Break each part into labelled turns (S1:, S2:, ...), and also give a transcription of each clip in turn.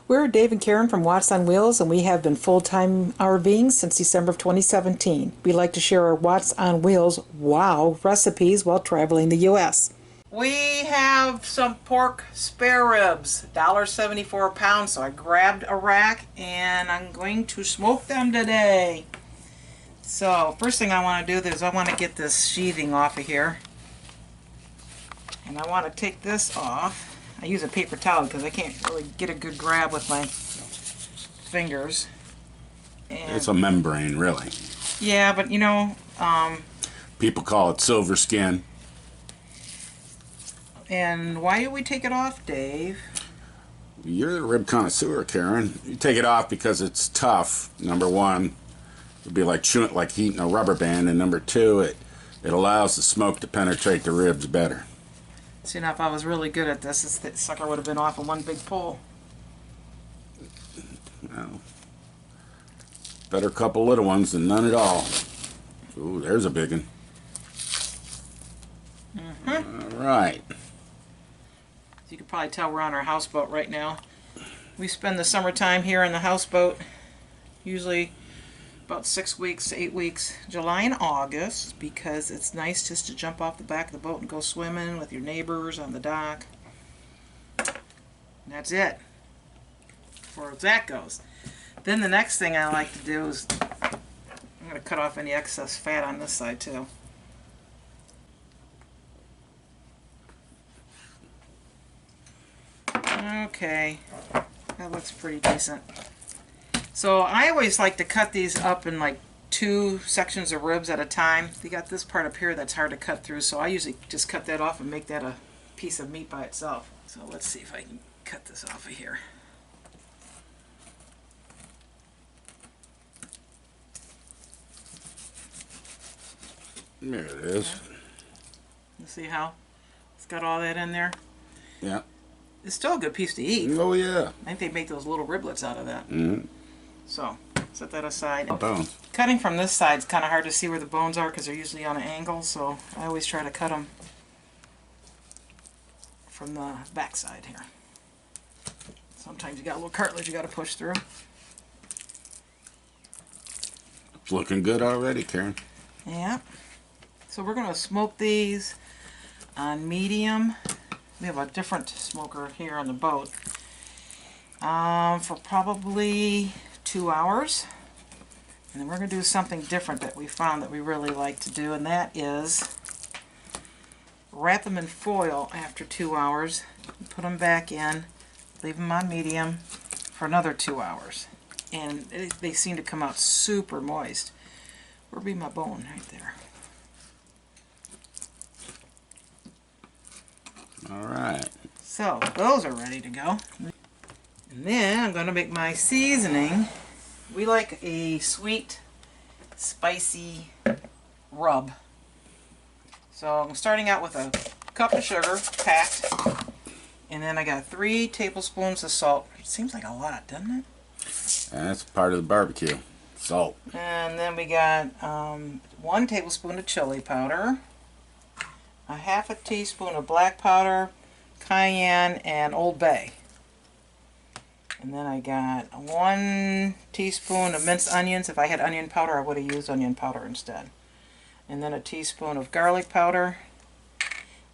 S1: We're Dave and Karen from Watts on Wheels, and we have been full-time RVing since December of 2017. We like to share our Watts on Wheels WoW recipes while traveling the U.S. We have some pork spare ribs, $1.74 a pound, so I grabbed a rack and I'm going to smoke them today. So first thing I want to do is I want to get this sheathing off of here. And I want to take this off. I use a paper towel because I can't really get a good grab with my fingers. And
S2: it's a membrane, really.
S1: Yeah, but you know...
S2: people call it silver skin.
S1: And why do we take it off, Dave?
S2: You're the rib connoisseur, Karen. You take it off because it's tough, number one. It'd be like chewing, like heating a rubber band. And number two, it allows the smoke to penetrate the ribs better.
S1: See, now if I was really good at this sucker would have been off in one big pull.
S2: Well, better couple little ones than none at all. Ooh, there's a big one. All right.
S1: You can probably tell we're on our houseboat right now. We spend the summertime here on the houseboat, usually about 6 weeks to 8 weeks, July and August, because it's nice just to jump off the back of the boat and go swimming with your neighbors on the dock. And that's it, as far as that goes. Then the next thing I like to do is, I'm going to cut off any excess fat on this side too. Okay, that looks pretty decent. So I always like to cut these up in like 2 sections of ribs at a time. You got this part up here that's hard to cut through, so I usually just cut that off and make that a piece of meat by itself. So let's see if I can cut this off of here.
S2: There it is.
S1: You see how it's got all that in there?
S2: Yeah.
S1: It's still a good piece to eat.
S2: Oh, yeah.
S1: I think they make those little riblets out of that.
S2: Mm-hmm.
S1: So, set that aside.
S2: Bones.
S1: Cutting from this side is kind of hard to see where the bones are because they're usually on an angle, so I always try to cut them from the back side here. Sometimes you got a little cartilage you got to push through.
S2: It's looking good already, Karen.
S1: Yeah. So we're going to smoke these on medium. We have a different smoker here on the boat for probably 2 hours. And then we're going to do something different that we found that we really like to do, and that is wrap them in foil after 2 hours, put them back in, leave them on medium for another 2 hours. And they seem to come out super moist. Where'd be my bone? Right there.
S2: Alright.
S1: So, those are ready to go. And then I'm going to make my seasoning. We like a sweet, spicy rub. So I'm starting out with a cup of sugar, packed. And then I got 3 tablespoons of salt. It seems like a lot, doesn't it?
S2: That's part of the barbecue. Salt.
S1: And then we got 1 tablespoon of chili powder, a half a teaspoon of black powder, cayenne, and Old Bay. And then I got 1 teaspoon of minced onions. If I had onion powder, I would have used onion powder instead. And then a teaspoon of garlic powder,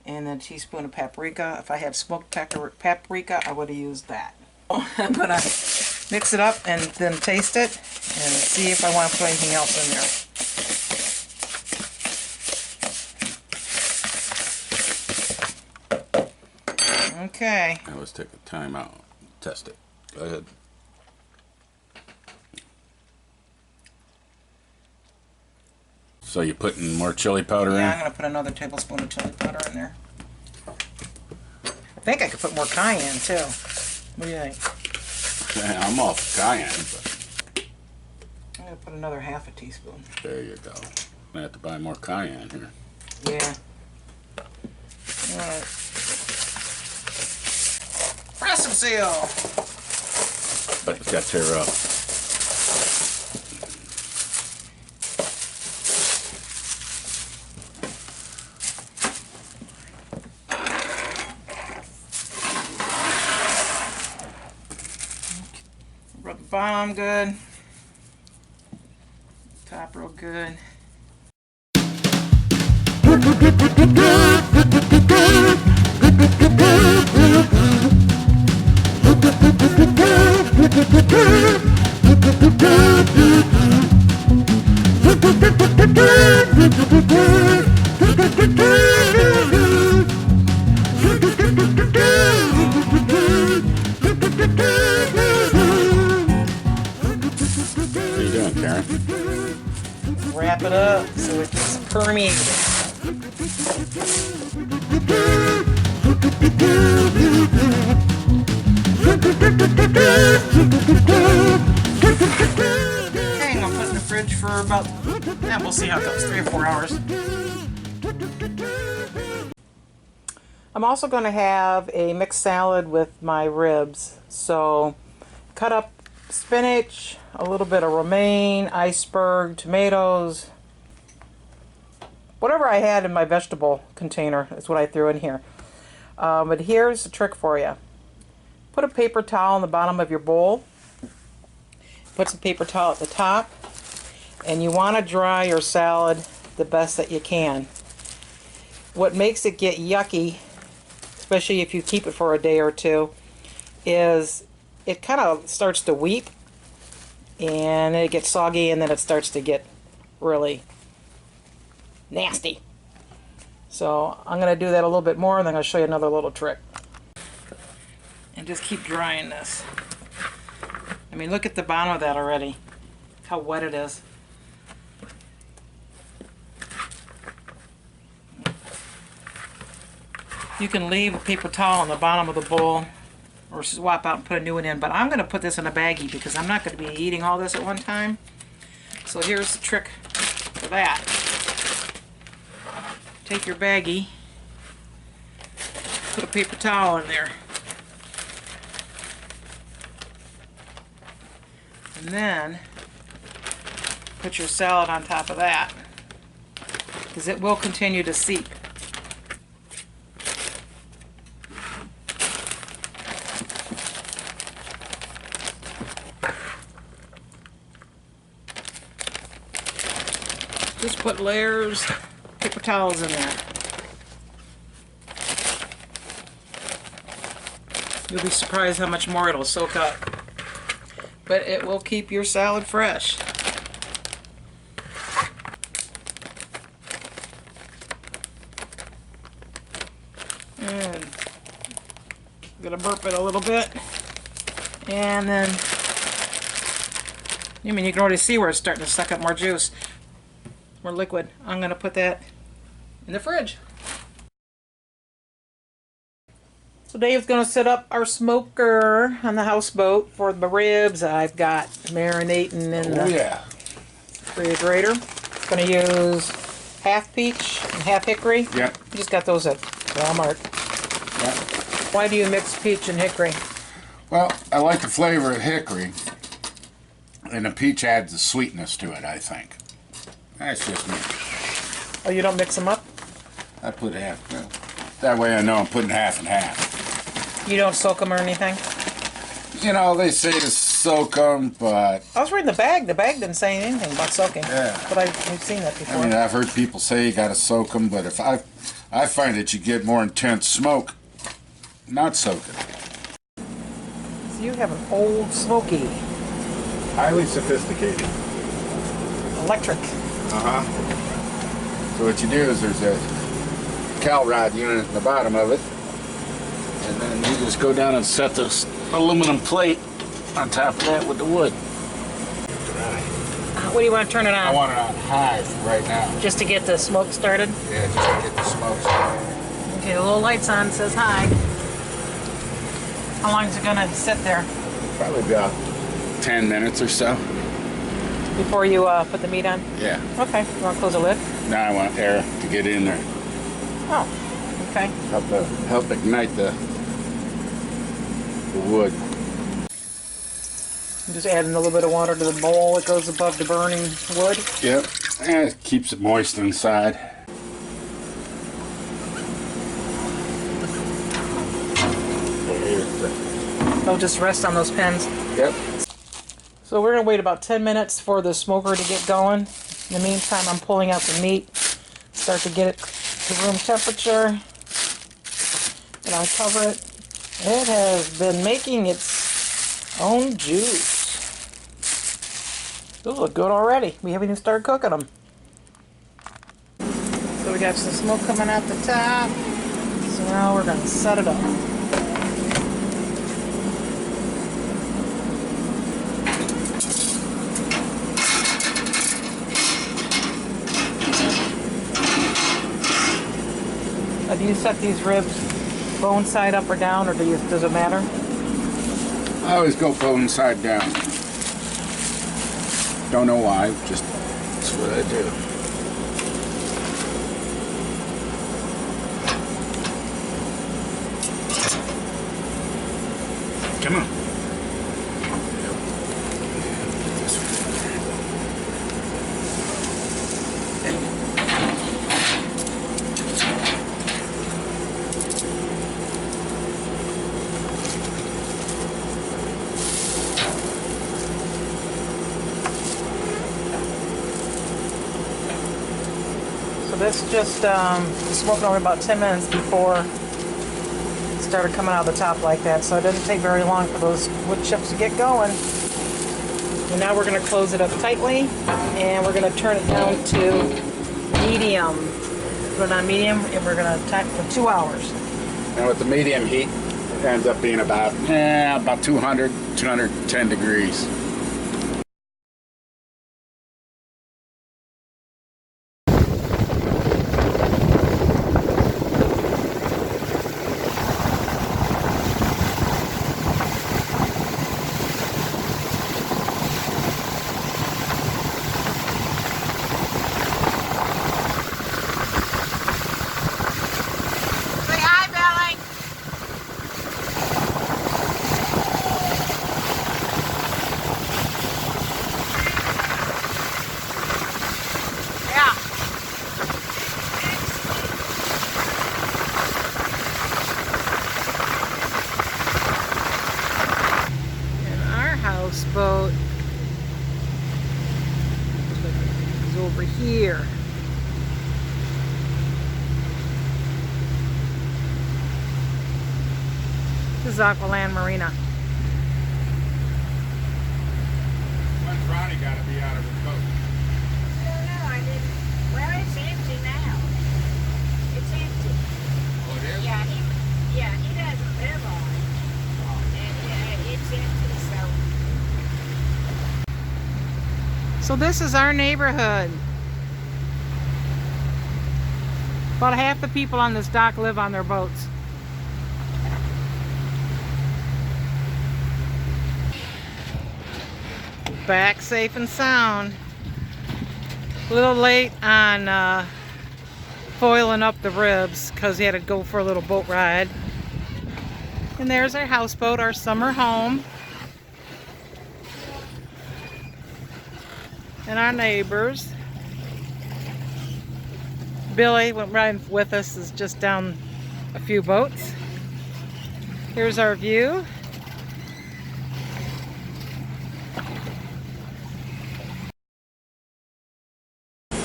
S1: and then a teaspoon of paprika. If I had smoked paprika, I would have used that. I'm going to mix it up and then taste it and see if I want to put anything else in there. Okay.
S2: Now let's take a time out. Test it. Go ahead. So you're putting more chili powder in?
S1: Yeah, I'm going to put another tablespoon of chili powder in there. I think I could put more cayenne too. What do you think?
S2: Yeah, I'm off cayenne, but
S1: I'm going to put another half a teaspoon.
S2: there you go. I have to buy more cayenne here.
S1: Yeah. Alright. Press and seal!
S2: But it's got to tear up.
S1: Rub the bottom good. Top real good.
S2: What are you doing, Karen?
S1: Wrap it up so it's permeated. Okay, I'm gonna put it in the fridge for about, we'll see how it goes, 3 or 4 hours. I'm also going to have a mixed salad with my ribs. So cut up spinach, a little bit of romaine, iceberg, tomatoes, whatever I had in my vegetable container is what I threw in here. But here's the trick for you. Put a paper towel in the bottom of your bowl. Put some paper towel at the top. And you want to dry your salad the best that you can. What makes it get yucky, especially if you keep it for a day or two, is it kind of starts to weep and it gets soggy and then it starts to get really nasty. So I'm going to do that a little bit more and then I'm going to show you another little trick. And just keep drying this. I mean, look at the bottom of that already. How wet it is. You can leave a paper towel on the bottom of the bowl or swap out and put a new one in, but I'm going to put this in a baggie because I'm not going to be eating all this at one time. So here's the trick for that. Take your baggie, put a paper towel in there, and then put your salad on top of that because it will continue to seep. Just put layers of paper towels in there. You'll be surprised how much more it'll soak up. But it will keep your salad fresh. And I'm gonna burp it a little bit. And then, I mean, you can already see where it's starting to suck up more juice. More liquid. I'm going to put that in the fridge. So Dave's going to set up our smoker on the houseboat for the ribs. I've got marinating in the refrigerator. Going to use half peach and half hickory.
S2: Yep.
S1: You just got those at Walmart.
S2: Yep.
S1: Why do you mix peach and hickory?
S2: Well, I like the flavor of hickory, and the peach adds the sweetness to it, I think. That's just me.
S1: Oh, you don't mix them up?
S2: I put half. That way I know I'm putting half and half.
S1: You don't soak them or anything?
S2: You know, they say to soak them, but...
S1: I was reading the bag. The bag didn't say anything about soaking.
S2: Yeah.
S1: But I've seen that before.
S2: I mean, I've heard people say you got to soak them, but if I find that you get more intense smoke not soaking.
S1: So you have an old smoky.
S2: Highly sophisticated.
S1: Electric.
S2: So what you do is there's a cal rod unit in the bottom of it, and then you just go down and set this aluminum plate on top of that with the wood.
S1: What do you want to turn it on?
S2: I want it on high right now.
S1: Just to get the smoke started?
S2: Yeah, just to get the smoke started.
S1: Okay, the little light's on, says hi. How long is it going to sit there?
S2: Probably about 10 minutes or so.
S1: Before you put the meat on?
S2: Yeah.
S1: Okay, you want to close the lid?
S2: Now I want air to get in there.
S1: Oh, okay.
S2: Help ignite the wood.
S1: I'm just adding a little bit of water to the bowl that goes above the burning wood.
S2: Yep, and it keeps it moist inside.
S1: They'll just rest on those pins.
S2: Yep.
S1: So we're going to wait about 10 minutes for the smoker to get going. In the meantime, I'm pulling out the meat. Start to get it to room temperature. And uncover it. It has been making its own juice. Those look good already. We haven't even started cooking them. So we got some smoke coming out the top. So now we're going to set it up. Now, do you set these ribs bone side up or down, or does it matter?
S2: I always go bone side down. Don't know why, just that's what I do. Come on.
S1: So this just smoking over about 10 minutes before it started coming out of the top like that. So it doesn't take very long for those wood chips to get going. And now we're going to close it up tightly, and we're going to turn it down to medium. Put it on medium, and we're going to time for 2 hours.
S2: And with the medium heat, it ends up being about 200, 210 degrees.
S1: Houseboat is over here. This is Aqualand Marina.
S2: When's Ronnie got to be out of his boat?
S3: I don't know. I didn't. Well, it's empty now. It's empty.
S2: Oh, it is?
S3: Yeah, he doesn't live on it. And it's empty,
S1: So this is our neighborhood. About half the people on this dock live on their boats. Back safe and sound. A little late on foiling up the ribs because we had to go for a little boat ride. And there's our houseboat, our summer home. And our neighbors. Billy went riding with us, is just down a few boats. Here's our view.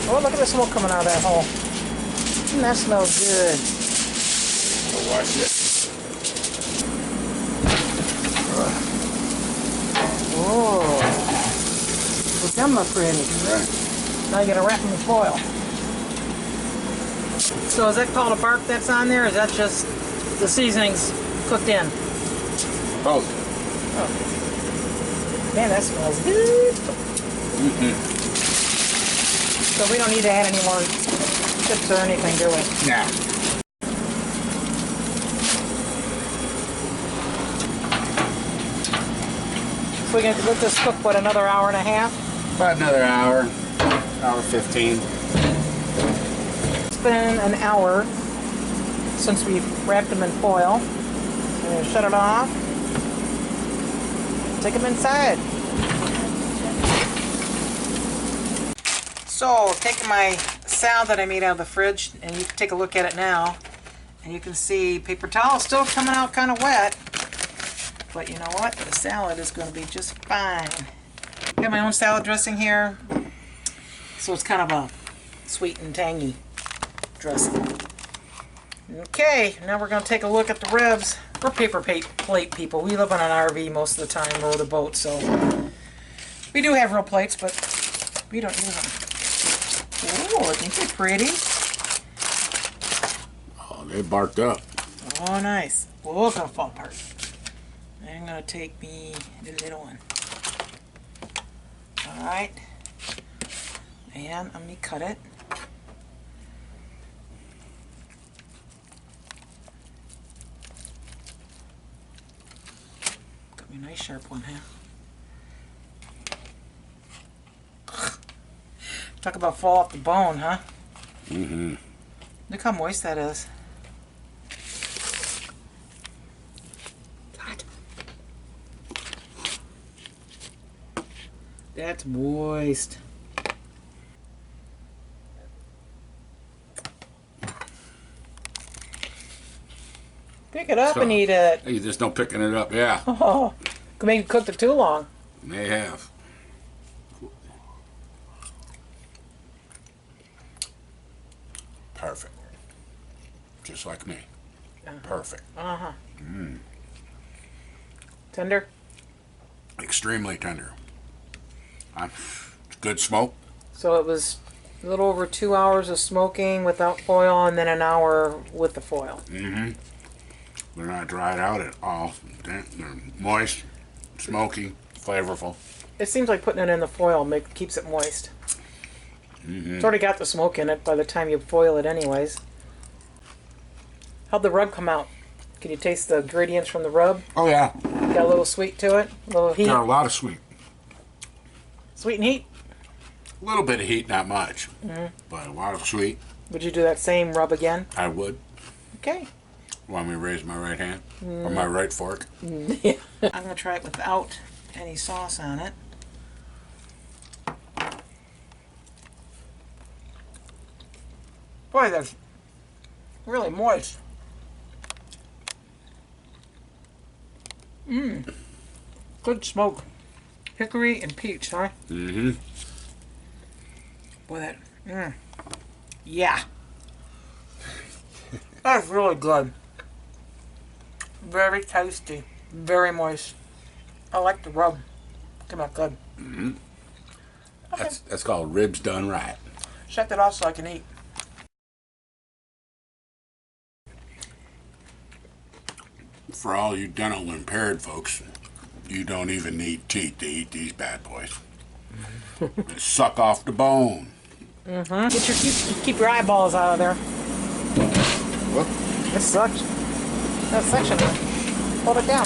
S1: Oh, look at the smoke coming out of that hole. And that smells good.
S2: I'll watch it.
S1: Oh. Look, them look pretty.
S2: Right.
S1: Now you gotta wrap them in foil. So is that called a bark that's on there? Or is that just the seasonings cooked in?
S2: Both.
S1: Oh. Man, that smells good. So we don't need to add any more chips or anything, do we?
S2: Yeah.
S1: So we can let this cook, what, another hour and a half?
S2: About another hour, hour 15.
S1: It's been an hour since we wrapped them in foil. I'm going to shut it off. Take them inside. So, taking my salad that I made out of the fridge, and you can take a look at it now, and you can see paper towel still coming out kind of wet. But you know what? The salad is going to be just fine. Got my own salad dressing here. So it's kind of a sweet and tangy dressing. Okay, now we're going to take a look at the ribs. We're paper plate people. We live on an RV most of the time, or the boat, so we do have real plates, but we don't use them. Oh, I think they're pretty.
S2: Oh, they barked up.
S1: Oh, nice. Well, it's going to fall apart. I'm going to take me the little one. Alright. And I'm going to cut it. Got me a nice sharp one here. Talk about fall off the bone, huh?
S2: Mm-hmm.
S1: Look how moist that is. God. That's moist. Pick it up and eat it.
S2: Hey, there's no picking it up, yeah.
S1: Oh, could make it cooked it too long.
S2: They have. Perfect. Just like me. Perfect.
S1: Uh-huh. Tender?
S2: Extremely tender. Good smoke.
S1: So it was a little over 2 hours of smoking without foil, and then an hour with the foil.
S2: Mm-hmm. They're not dried out at all. They're moist, smoky, flavorful.
S1: It seems like putting it in the foil keeps it moist.
S2: Mm-hmm.
S1: It's already got the smoke in it by the time you foil it anyways. How'd the rub come out? Can you taste the ingredients from the rub?
S2: Oh, yeah.
S1: Got a little sweet to it? A little heat?
S2: Got a lot of sweet.
S1: Sweet and heat?
S2: A little bit of heat, not much. But a lot of sweet.
S1: Would you do that same rub again?
S2: I would.
S1: Okay.
S2: Want me to raise my right hand? Or my right fork?
S1: Yeah. I'm going to try it without any sauce on it. Boy, that's really moist. Good smoke. Hickory and peach, huh?
S2: Mm-hmm.
S1: Boy, that... Yeah. That's really good. Very tasty. Very moist. I like the rub. Came out good.
S2: Mm-hmm.
S1: Okay.
S2: That's called ribs done right.
S1: Shut that off so I can eat.
S2: For all you dental impaired folks, you don't even need teeth to eat these bad boys. They suck off the bone.
S1: Keep your eyeballs out of there.
S2: What?
S1: It sucks. That section. Hold it down.